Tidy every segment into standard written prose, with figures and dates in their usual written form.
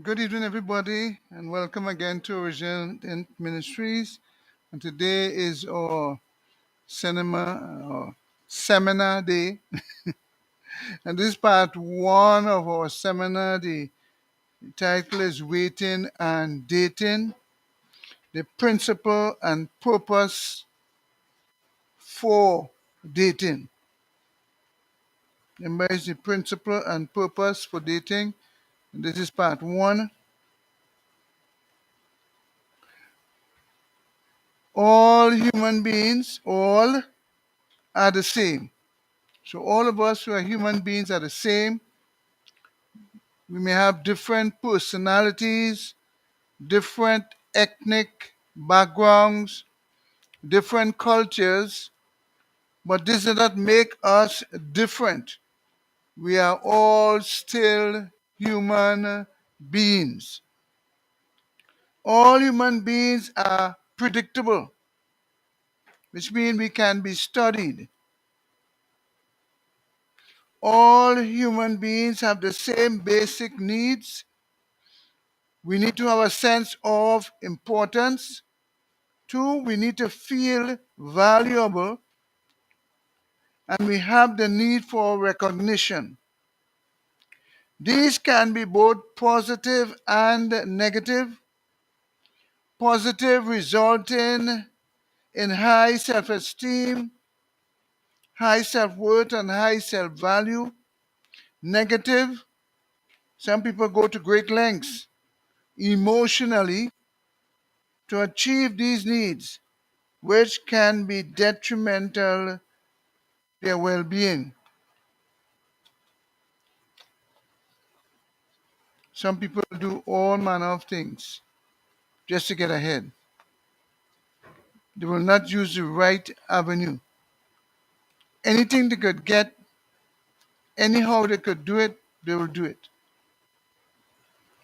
Good evening, everybody, and welcome again to Original Intent Ministries. And today is our seminar day, and this is part one of our seminar. The title is "Waiting and Dating: The Principle and Purpose for Dating." Remember, it's the principle and purpose for dating. And this is part one. All human beings, all are the same. So all of us who are human beings are the same. We may have different personalities, different ethnic backgrounds, different cultures, but this does not make us different. We are all still human beings. All human beings are predictable, which means we can be studied. All human beings have the same basic needs. We need to have a sense of importance. Two, we need to feel valuable, and we have the need for recognition. These can be both positive and negative. Positive resulting in high self-esteem, high self-worth, and high self-value. Negative, some people go to great lengths emotionally to achieve these needs, which can be detrimental to their well-being. Some people do all manner of things just to get ahead. They will not use the right avenue. Anything they could get, anyhow they could do it, they will do it.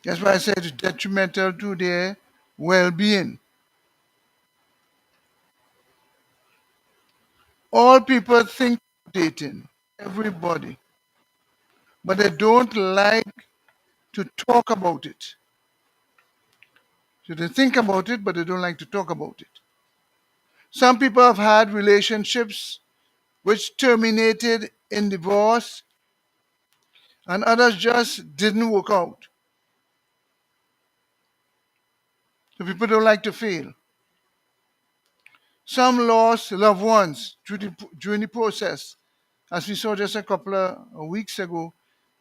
That's why I said it's detrimental to their well-being. All people think of dating, everybody, but they don't like to talk about it. So they think about it, but they don't like to talk about it. Some people have had relationships which terminated in divorce, and others just didn't work out. So people don't like to fail. Some lost loved ones during the process, as we saw just a couple of weeks ago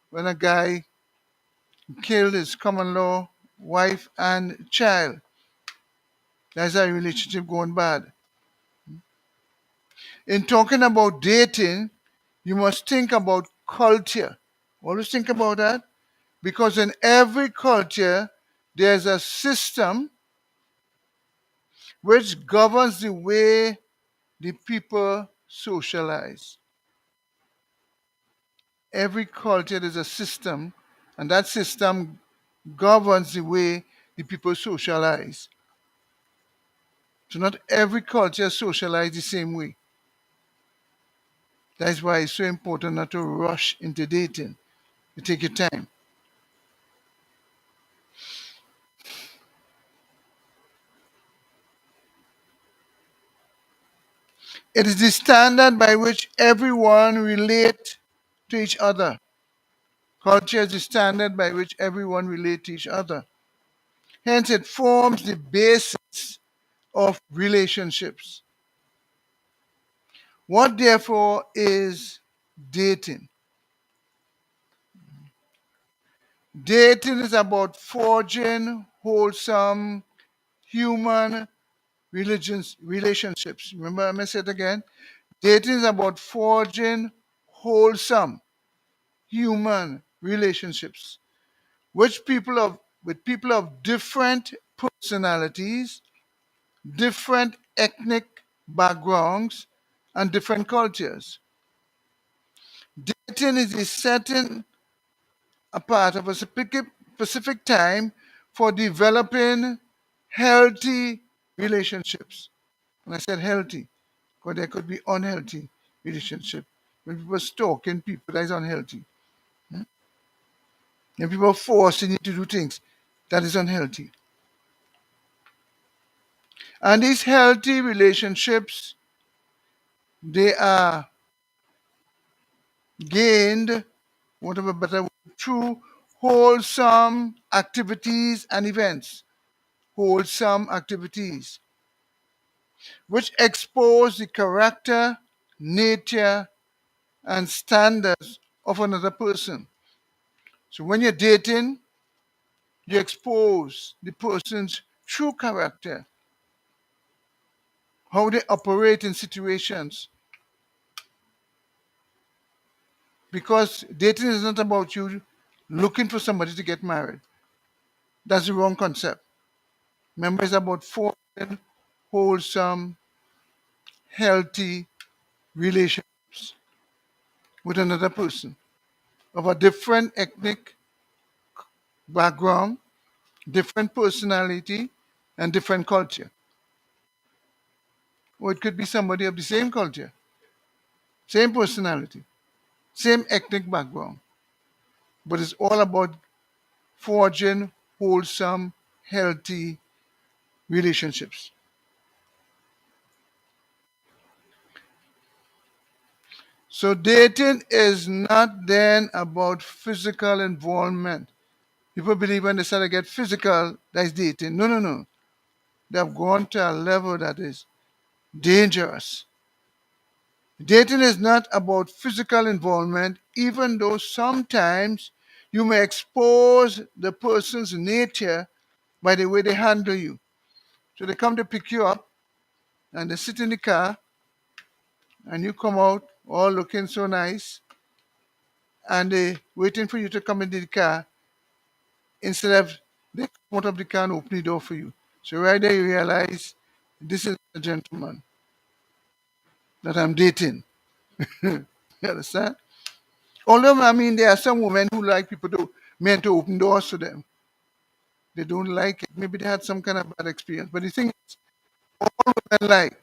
when a guy killed his common law wife and child. That's a relationship going bad. In talking about dating, you must think about culture. Always think about that, because in every culture, there's a system which governs the way the people socialize. Every culture there's a system, and that system governs the way the people socialize. So not every culture socializes the same way. That's why it's so important not to rush into dating. You take your time. It is the standard by which everyone relate to each other. Culture is the standard by which everyone relate to each other. Hence, it forms the basis of relationships. What therefore is dating? Dating is about forging wholesome human relationships. Remember, I'm going to say it again. Dating is about forging wholesome human relationships with people of different personalities, different ethnic backgrounds, and different cultures. Dating is the setting apart of a specific time for developing healthy relationships. And I said healthy, because there could be unhealthy relationship. When people are stalking people, that is unhealthy. When people are forcing you to do things, that is unhealthy. And these healthy relationships, they are gained, whatever better word, through wholesome activities and events. Wholesome activities which expose the character, nature, and standards of another person. So when you're dating, you expose the person's true character, how they operate in situations. Because dating is not about you looking for somebody to get married. That's the wrong concept. Remember, it's about forming wholesome, healthy relationships with another person of a different ethnic background, different personality, and different culture. Or it could be somebody of the same culture, same personality, same ethnic background. But it's all about forging wholesome, healthy relationships. So dating is not then about physical involvement. People believe when they start to get physical, that's dating. No, no, no. They have gone to a level that is dangerous. Dating is not about physical involvement, even though sometimes you may expose the person's nature by the way they handle you. So they come to pick you up and they sit in the car and you come out all looking so nice and they waiting for you to come into the car instead of they come out of the car and open the door for you. So right there you realize this is a gentleman that I'm dating. You understand? Although I mean there are some women who like people to men to open doors for them. They don't like it. Maybe they had some kind of bad experience. But the thing is, women like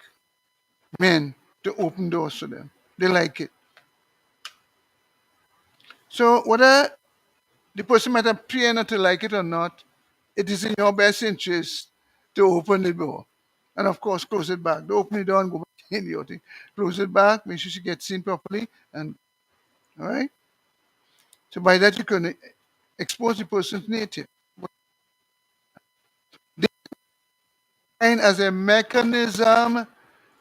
men to open doors for them. They like it. So whether the person might appear not to like it or not, it is in your best interest to open the door. And of course, close it back. Don't open the door and go back in your thing. Close it back, make sure she gets in properly, and all right. So by that you can expose the person's nature. Design as a mechanism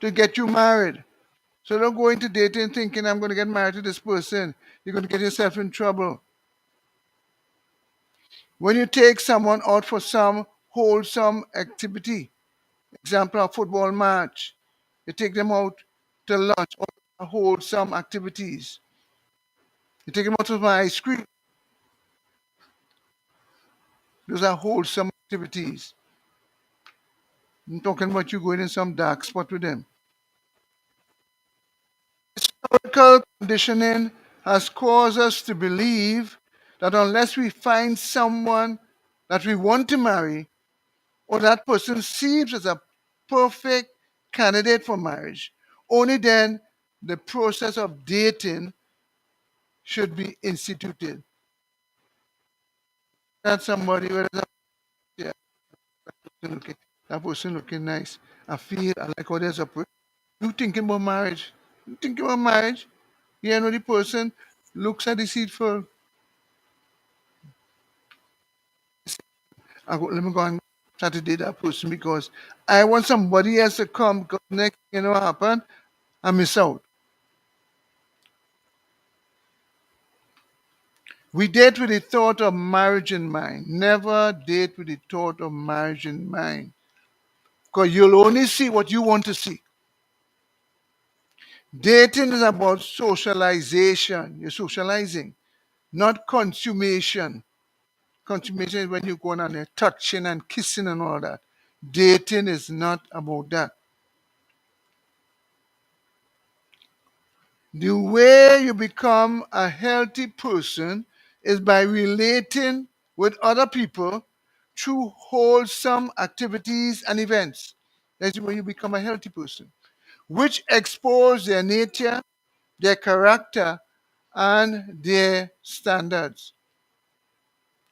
to get you married. So don't go into dating thinking I'm going to get married to this person. You're going to get yourself in trouble. When you take someone out for some wholesome activity, example, a football match, you take them out to lunch or wholesome activities. You take them out for ice cream. Those are wholesome activities. I'm talking about you going in some dark spot with them. Historical conditioning has caused us to believe that unless we find someone that we want to marry, or that person seems as a perfect candidate for marriage, only then the process of dating should be instituted. That somebody, whether yeah, that person looking nice, I feel I like how there's a person. You thinking about marriage? You thinking about marriage? You know the person looks at the seat for. Let me go and try to date that person because I want somebody else to come. Because next, you know what happen? I miss out. We date with the thought of marriage in mind. Never date with the thought of marriage in mind. Because you'll only see what you want to see. Dating is about socialization. You're socializing, not consummation. Consummation is when you're going on there touching and kissing and all that. Dating is not about that. The way you become a healthy person is by relating with other people through wholesome activities and events. That's when you become a healthy person, which expose their nature, their character, and their standards.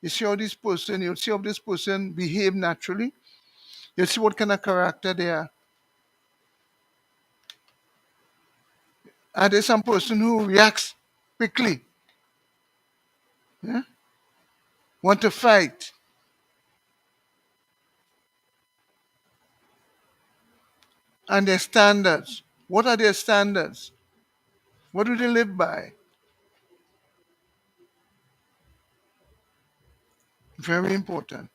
You see how this person, you see how this person behave naturally. You see what kind of character they are. Are there some person who reacts quickly, yeah? Want to fight, and their standards. What are their standards? What do they live by? Very important.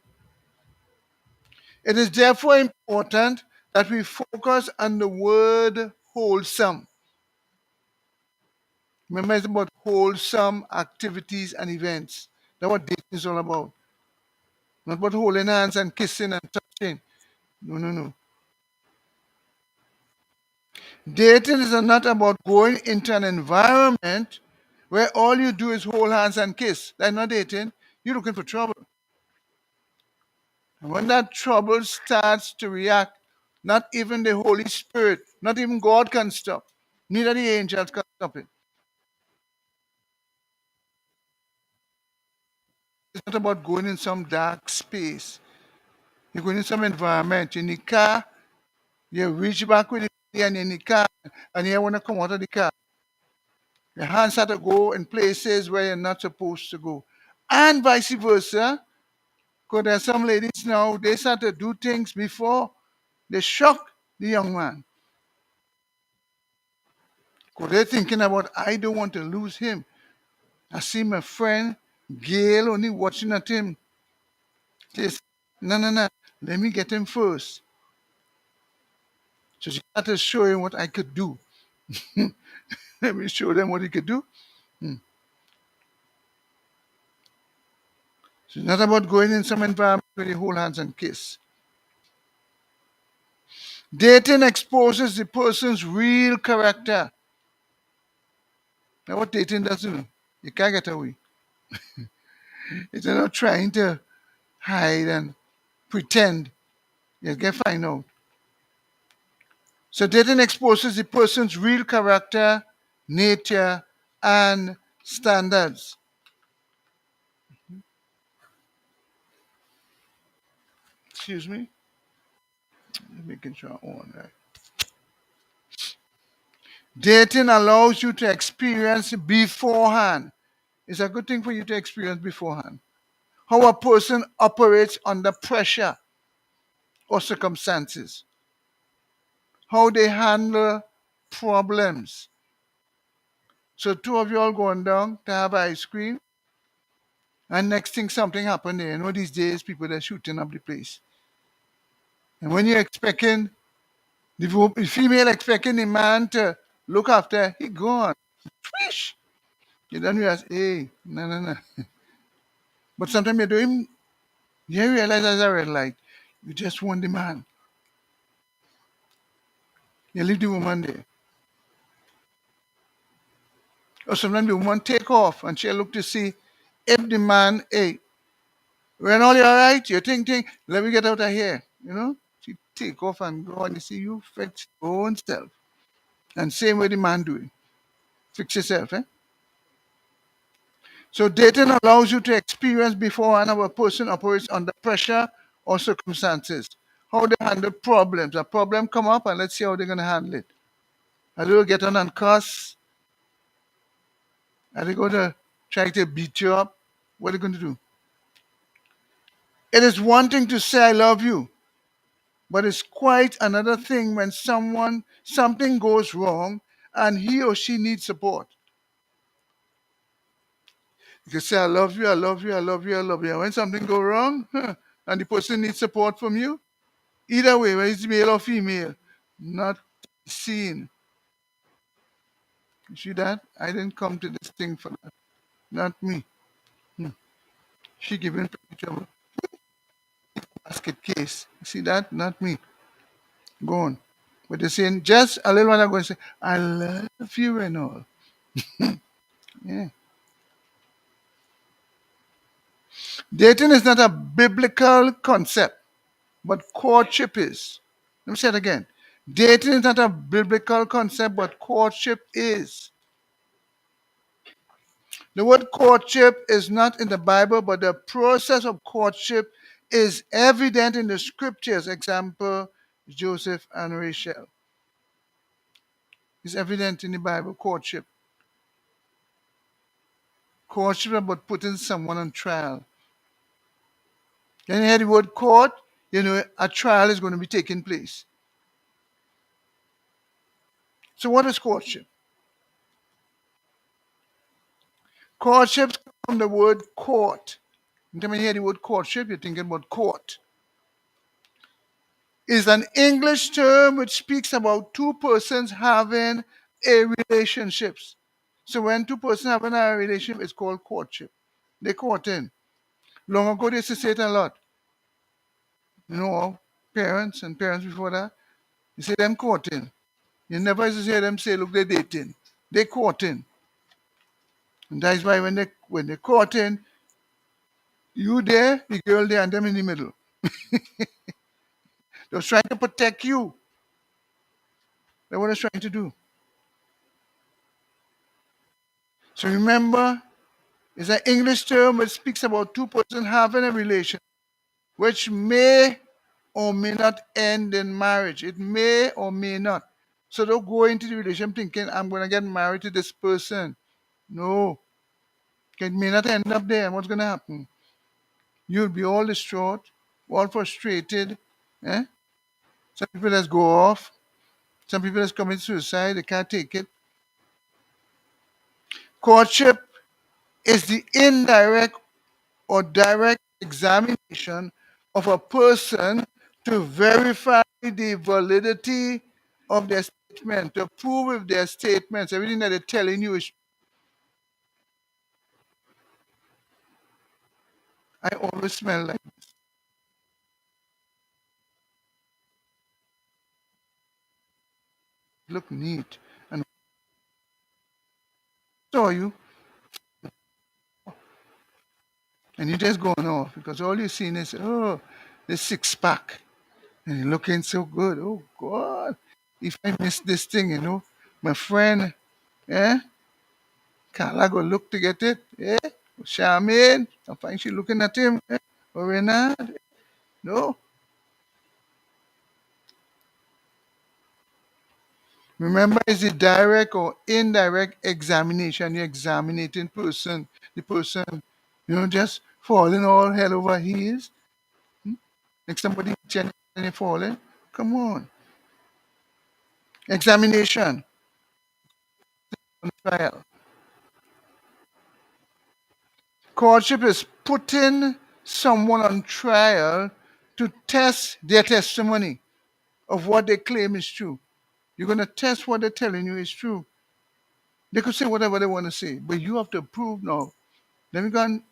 It is therefore important that we focus on the word wholesome. Remember, it's about wholesome activities and events. That's what dating is all about. Not about holding hands and kissing and touching. No, no, no. Dating is not about going into an environment where all you do is hold hands and kiss. That's not dating. You're looking for trouble. And when that trouble starts to react, not even the Holy Spirit, not even God can stop. Neither the angels can stop it. It's not about going in some dark space. You're going in some environment. In the car, you reach back with the and in the car, and you want to come out of the car. Your hands have to go in places where you're not supposed to go. And vice versa. Because there's some ladies now, they start to do things before they shock the young man. Because they're thinking about, I don't want to lose him. I see my friend Gail only watching at him. Says, no, no, no, let me get him first. So she had to show him what I could do. Let me show them what he could do. Hmm. So it's not about going in some environment where you hold hands and kiss. Dating exposes the person's real character. Now, what dating does do, you can't get away. It's not trying to hide and pretend. You can find out. So, dating exposes the person's real character, nature, and standards. Excuse me. Making sure I'm on right. Dating allows you to experience beforehand. It's a good thing for you to experience beforehand how a person operates under pressure or circumstances, how they handle problems. So two of you all going down to have ice cream, and next thing something happened there. You know these days people are shooting up the place. And when you're expecting the female expecting the man to look after, he gone. Swish! You don't realize, hey, no, no, no. But sometimes you do him, you realize as a red light, you just want the man. You leave the woman there. Or sometimes the woman take off and she'll look to see if the man, hey, Renault, you all right? You think, let me get out of here. You know? She take off and go and you see you fix your own self. And same way the man doing. Fix yourself, eh? So dating allows you to experience beforehand how a person operates under pressure or circumstances. How they handle problems. A problem come up and let's see how they're gonna handle it. Are they gonna get on and cuss? Are they gonna try to beat you up? What are they gonna do? It is one thing to say I love you, but it's quite another thing when something goes wrong and he or she needs support. You can say I love you, I love you, I love you, I love you. And when something goes wrong, and the person needs support from you, either way, whether it's male or female, not seen. You see that? I didn't come to this thing for that. Not me. Hmm. She giving me trouble. Basket case. You see that? Not me. Go on. But they're saying just a little while ago, say, I love you and all. Yeah. Dating is not a biblical concept, but courtship is. Let me say it again. Dating is not a biblical concept, but courtship is. The word courtship is not in the Bible, but the process of courtship is evident in the scriptures. Example, Joseph and Rachel. It's evident in the Bible, courtship. Courtship is about putting someone on trial. When you hear the word court, you know a trial is going to be taking place. So what is courtship? Courtship comes from the word court. When you hear the word courtship, you're thinking about court. Is an English term which speaks about two persons having a relationship. So when two persons having a relationship, it's called courtship. They courting. Long ago they used to say it a lot. You know, parents and parents before that, you say them courting. You never used to hear them say, look, they're dating. They courting. And that's why when they courting, you there, the girl there, and them in the middle. They're trying to protect you. That's what they're trying to do. So remember, it's an English term which speaks about two persons having a relation, which may or may not end in marriage. It may or may not. So don't go into the relationship thinking, I'm going to get married to this person. No. It may not end up there. What's going to happen? You'll be all distraught, all frustrated. Eh? Some people just go off. Some people just commit suicide. They can't take it. Courtship is the indirect or direct examination of a person to verify the validity of their statement, to prove if their statements, everything that they're telling you is. I always smell like, look neat. And saw you, and you're just going off because all you're seeing is, oh, this six pack, and you're looking so good. Oh, God, if I miss this thing, my friend, eh? Carla go look to get it, eh? Charmaine, I find she looking at him, eh? Or Renard, no. Remember, it's a direct or indirect examination. You're examining person, the person, just falling all head over heels. Like somebody genuinely falling. Come on. Examination on trial. Courtship is putting someone on trial to test their testimony of what they claim is true. You're going to test what they're telling you is true. They could say whatever they want to say, but you have to prove now. Let me go and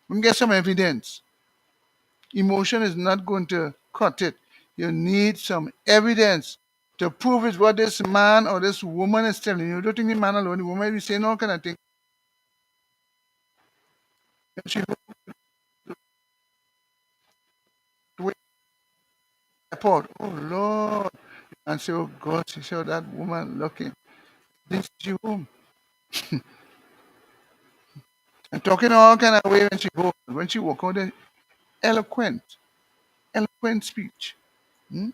let me get some evidence. Emotion is not going to cut it. You need some evidence to prove it what this man or this woman is telling you. Don't think the man alone, the woman will be saying all kind of things. She looked away at the airport. Oh Lord. And say, oh God, she saw that woman looking. This is she home. And talking all kind of way when she go, when she walk out there, eloquent, eloquent speech. Hmm?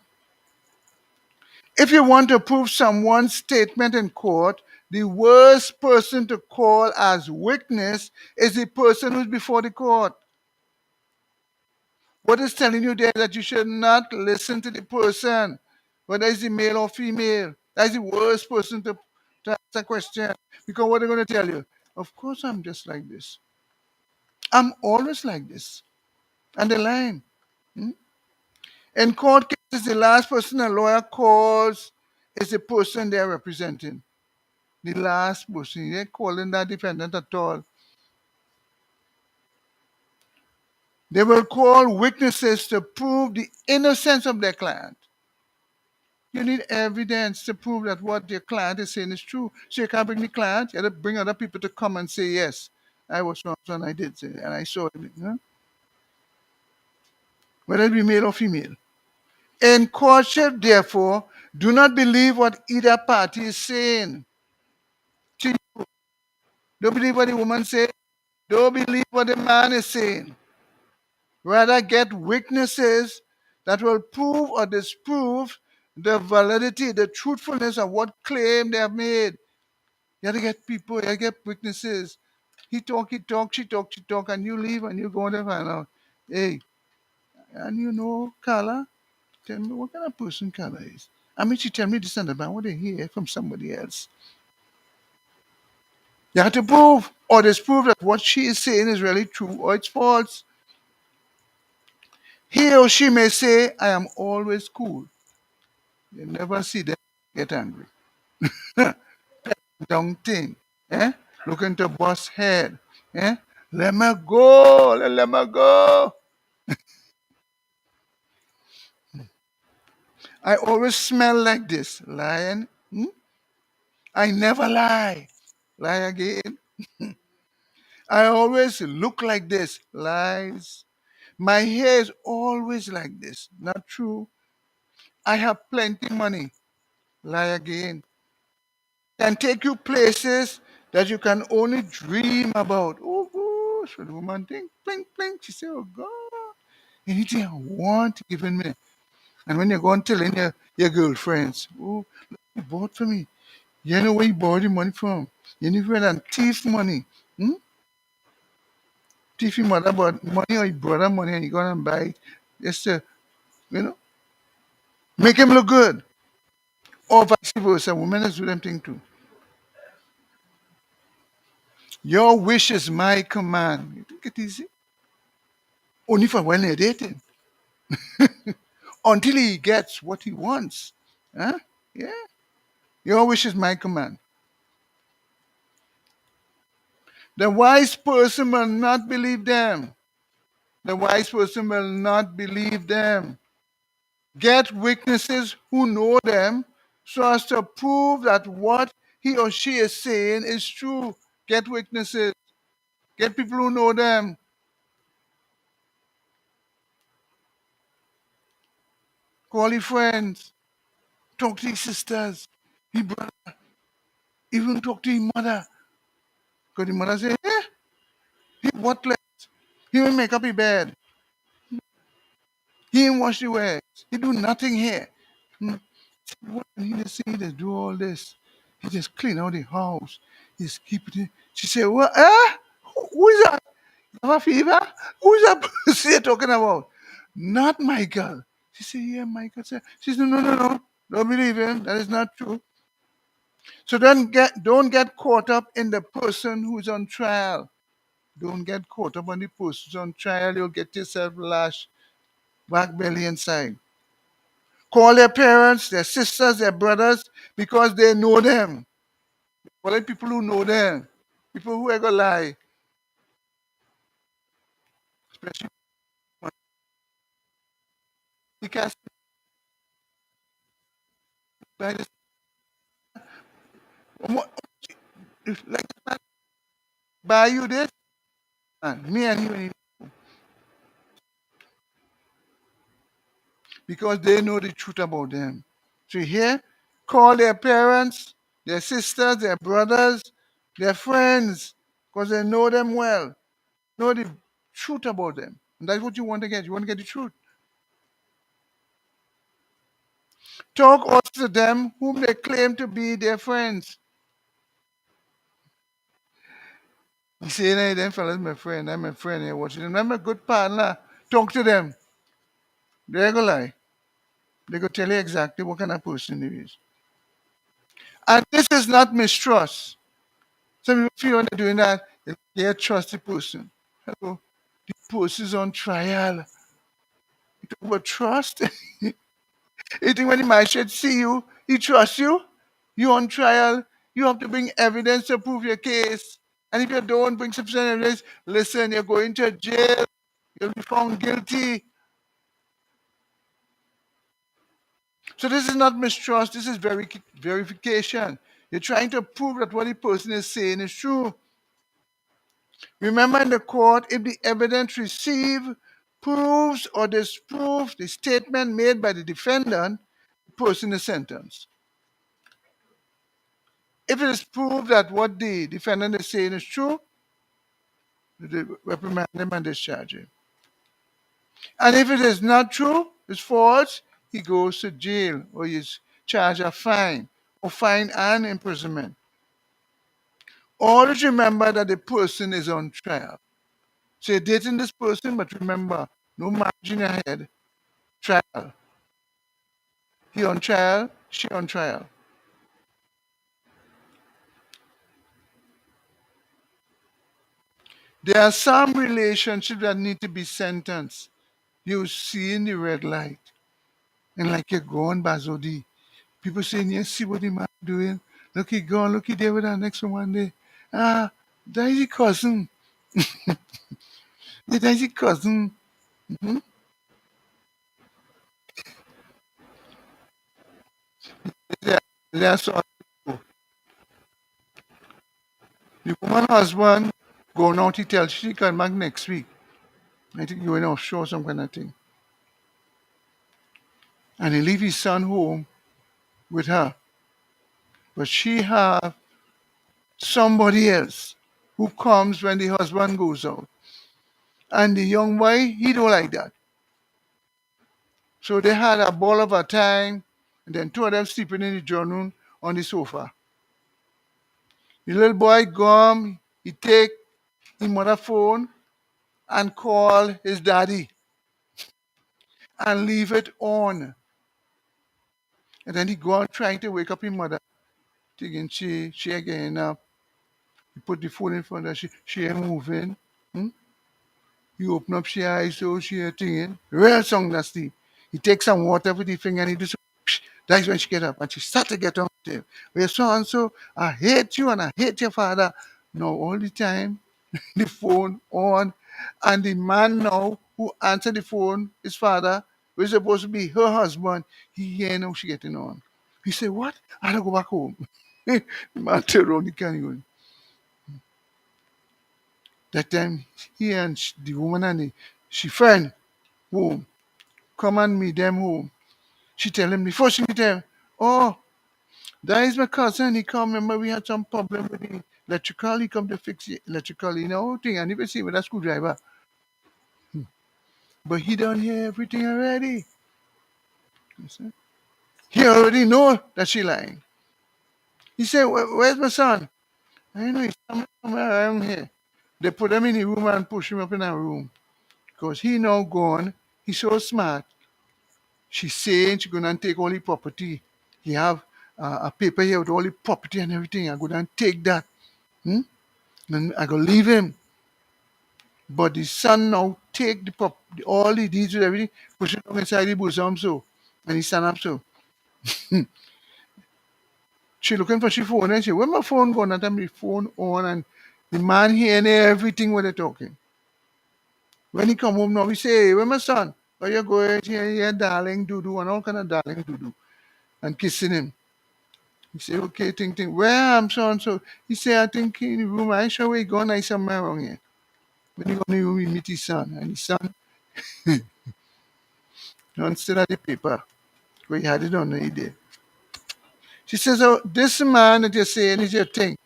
If you want to prove someone's statement in court, the worst person to call as witness is the person who's before the court. What is telling you there that you should not listen to the person, whether it's the male or female. That's the worst person to ask a question. Because what they're going to tell you? Of course I'm just like this. I'm always like this. And the line. Hmm? In court cases, the last person a lawyer calls is the person they're representing. The last person. They're calling that defendant at all. They will call witnesses to prove the innocence of their client. You need evidence to prove that what your client is saying is true. So you can't bring the client, you have to bring other people to come and say, yes, I was wrong, and I did say, and I saw it. Whether it be male or female. In courtship, therefore, do not believe what either party is saying to you. Don't believe what the woman says. Don't believe what the man is saying. Rather, get witnesses that will prove or disprove the validity, the truthfulness of what claim they have made. You have to get people, you have to get witnesses. He talk, she talk, and you leave and you go there and find out. Hey, and you know, Carla, tell me what kind of person Carla is. I mean, she tell me this and that, but I want to hear from somebody else. You have to prove or disprove that what she is saying is really true or it's false. He or she may say, I am always cool. You never see them get angry. Down thing. Eh? Look into boss head. Eh? Let me go. Let me go. I always smell like this. Lying. Hmm? I never lie. Lie again. I always look like this. Lies. My hair is always like this. Not true. I have plenty money. Lie again. Can take you places that you can only dream about. Oh gosh, the woman think, blink, blink. She said, oh God, anything I want, giving me. And when you're going telling your girlfriends, oh, look, you bought for me. You know where you borrowed the money from. You know where that thief money. Hmm? Thief your mother bought money or your brother money and you go and buy it just to, you know, make him look good. Or vice versa. Women do them thing too. Your wish is my command. You think it easy? Only for when they're dating. Until he gets what he wants. Huh? Yeah. Your wish is my command. The wise person will not believe them. The wise person will not believe them. Get witnesses who know them so as to prove that what he or she is saying is true. Get witnesses. Get people who know them. Call your friends. Talk to your sisters. Your brother. Even talk to your mother. Because the mother say, eh, he worthless. He will make up your bed. He ain't wash the wares. He do nothing here. Hmm. What he just see just do all this? He just clean out the house. He's keep it in. She said, what? Who is that? You have a fever? Who is that person you're talking about? Not Michael. She said, yeah, Michael. She said, no, no, no. Don't believe him. That is not true. So don't get caught up in the person who's on trial. Don't get caught up on the person who's on trial. You'll get yourself lashed back belly inside. Call their parents, their sisters, their brothers, because they know them. Call it people who know them. People who ever lie. Especially when you can't buy this. Like, buy you this, and me and you, because they know the truth about them. So here, call their parents, their sisters, their brothers, their friends, because they know them well, know the truth about them. And that's what you want to get. You want to get the truth. Talk also to them whom they claim to be their friends. You say, hey, them fellas, my friend, I'm a friend here watching them. I'm a good partner. Talk to them. They're going to lie. They're going to tell you exactly what kind of person he is. And this is not mistrust. Some people feel when they're doing that, they trust the person. Hello. The person's on trial. You talk about trust? You think when the magistrate see you, he trusts you? You on trial, you have to bring evidence to prove your case. And if you don't bring sufficient evidence, listen, you're going to jail. You'll be found guilty. So this is not mistrust, this is verification. You're trying to prove that what the person is saying is true. Remember in the court, if the evidence received proves or disproves the statement made by the defendant, the person is sentenced. If it is proved that what the defendant is saying is true, they reprimand him and discharge him. And if it is not true, it's false, he goes to jail or he's charged a fine or fine and imprisonment. Always remember that the person is on trial. So you're dating this person, but remember, no marriage in your head. Trial. He on trial, she on trial. There are some relationships that need to be sentenced. You see in the red light. And like you're going, Bazodi. People saying, yes, see what the man doing. Look, he gone. Look, he there with our next one day. Ah, that is his cousin. Yeah, that is his cousin. Hmm. Yeah, that's all. The woman husband going out, he tells she come back next week. I think going offshore, some kind of thing. And he leave his son home with her. But she have somebody else who comes when the husband goes out. And the young boy, he don't like that. So they had a ball of a time, and then two of them sleeping in the journal on the sofa. The little boy come, he take his mother phone and call his daddy and leave it on. And then he go out trying to wake up his mother, thinking she again up. He put the phone in front of her, she ain't moving. Hmm? He open up she eyes so she a thinking. Real song that sleep. He takes some water with the finger and he do so. Psh, that's when she get up and she start to get on with him. Well, so and so, I hate you and I hate your father. No, all the time the phone on, and the man now who answered the phone, his father, was supposed to be her husband. He hear now she getting on. He said, "What? I gotta go back home." The man turned around, he can't even. That time, he and the woman and she friend home, come and meet them home. She tell him, the first thing she tell him, "Oh, that is my cousin. He come, remember we had some problem with the electrical. He come to fix the electrical, thing. And he will see with a screwdriver. But he done hear everything already. You see? He already know that she lying. He said, Where's my son? I know he's somewhere around here. They put him in the room and push him up in a room. Because he now gone. He's so smart. She's saying she's going to take all the property. He have a paper here with all the property and everything. I'm going to take that. Hmm? And I going to leave him. But the son now take all the deeds with everything, push it down inside the bosom so. And he stand up so. She looking for she phone and she, where my phone going? And time the phone on and the man hearing everything what they talking. When he come home now, we say, hey, where my son? Where you going? Here, darling, doo and all kind of darling doo and kissing him. He say, okay, think, where am son? So he say, I think in the room, I sure we gone, I somewhere around here. When he go in the room, he meet his son. And his son, instead of the paper, where he had it on the day. She says, oh, this man that you're saying is your thing.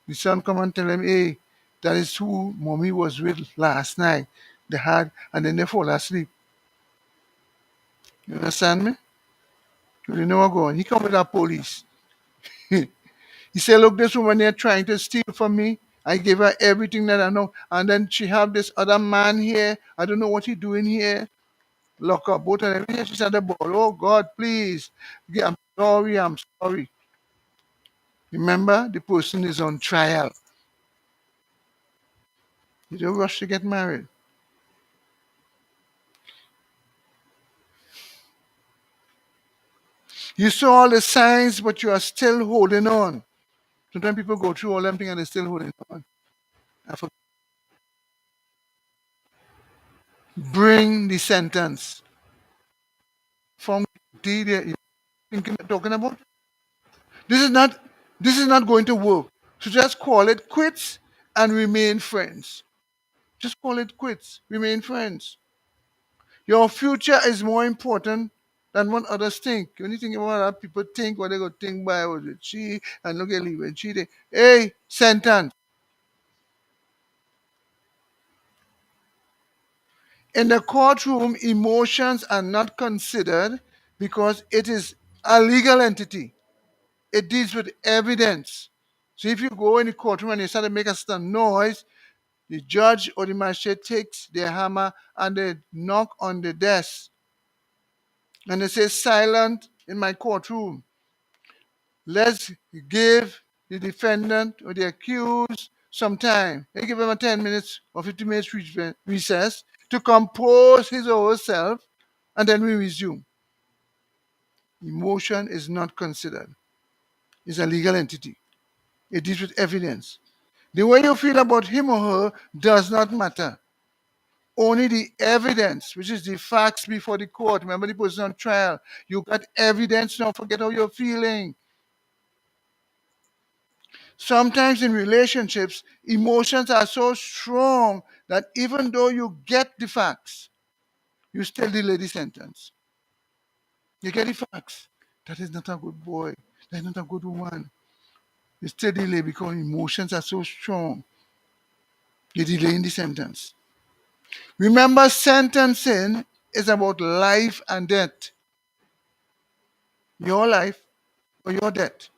The son come and tell him, hey, that is who mommy was with last night. They had, and then they fall asleep. You understand me? So they know what going. He come with our police. He said, look, this woman here trying to steal from me. I gave her everything that I know. And then she have this other man here. I don't know what he doing here. Lock up both of them. Here she's at the ball. Oh, God, please. Yeah, I'm sorry. I'm sorry. Remember, the person is on trial. You don't rush to get married. You saw all the signs, but you are still holding on. Sometimes people go through all them things and they're still holding on. Bring the sentence from the you're talking about. This is not this is not going to work. So just call it quits and remain friends. Just call it quits. Remain friends. Your future is more important than what others think. When you think about how people think, what they go think by was it she and look at leave cheating. Hey, sentence. In the courtroom, emotions are not considered because it is a legal entity. It deals with evidence. So if you go in the courtroom and you start to make a certain noise, the judge or the magistrate takes their hammer and they knock on the desk and they say, "Silent in my courtroom. Let's give the defendant or the accused some time." They give him a 10 minutes or 15 minutes recess to compose his or herself, and then we resume. Emotion is not considered. It's a legal entity. It deals with evidence. The way you feel about him or her does not matter. Only the evidence, which is the facts before the court. Remember the person on trial. You got evidence, don't forget how you're feeling. Sometimes in relationships, emotions are so strong that even though you get the facts, you still delay the sentence. You get the facts. That is not a good boy. That is not a good woman. You still delay because emotions are so strong. You're delaying the sentence. Remember, sentencing is about life and death. Your life or your death.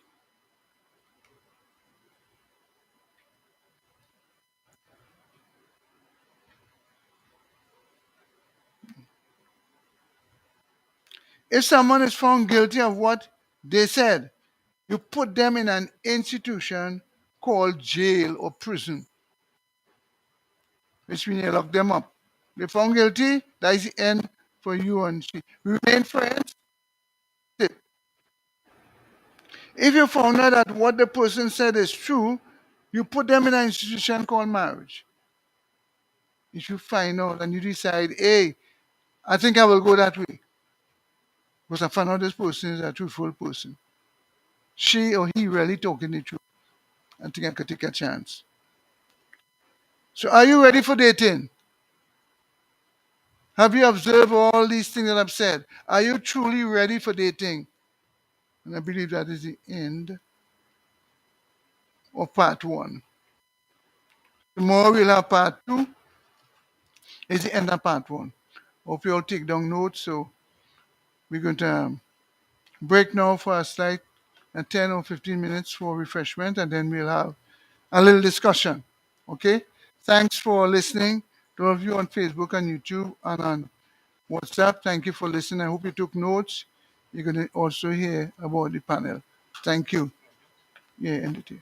If someone is found guilty of what they said, you put them in an institution called jail or prison, which means you lock them up. They found guilty, that is the end for you and she. Remain friends. If you found out that what the person said is true, you put them in an institution called marriage. If you find out and you decide, hey, I think I will go that way because I found out this person is a truthful person. She or he really talking the truth. I think I could take a chance. So are you ready for dating? Have you observed all these things that I've said? Are you truly ready for dating? And I believe that is the end of part one. Tomorrow we'll have part two. It's the end of part one. Hope you all take down notes. So we're going to break now for a slight 10 or 15 minutes for refreshment, and then we'll have a little discussion. Okay? Thanks for listening. Those of you on Facebook and YouTube and on WhatsApp, thank you for listening. I hope you took notes. You're going to also hear about the panel. Thank you. Yeah, end it here.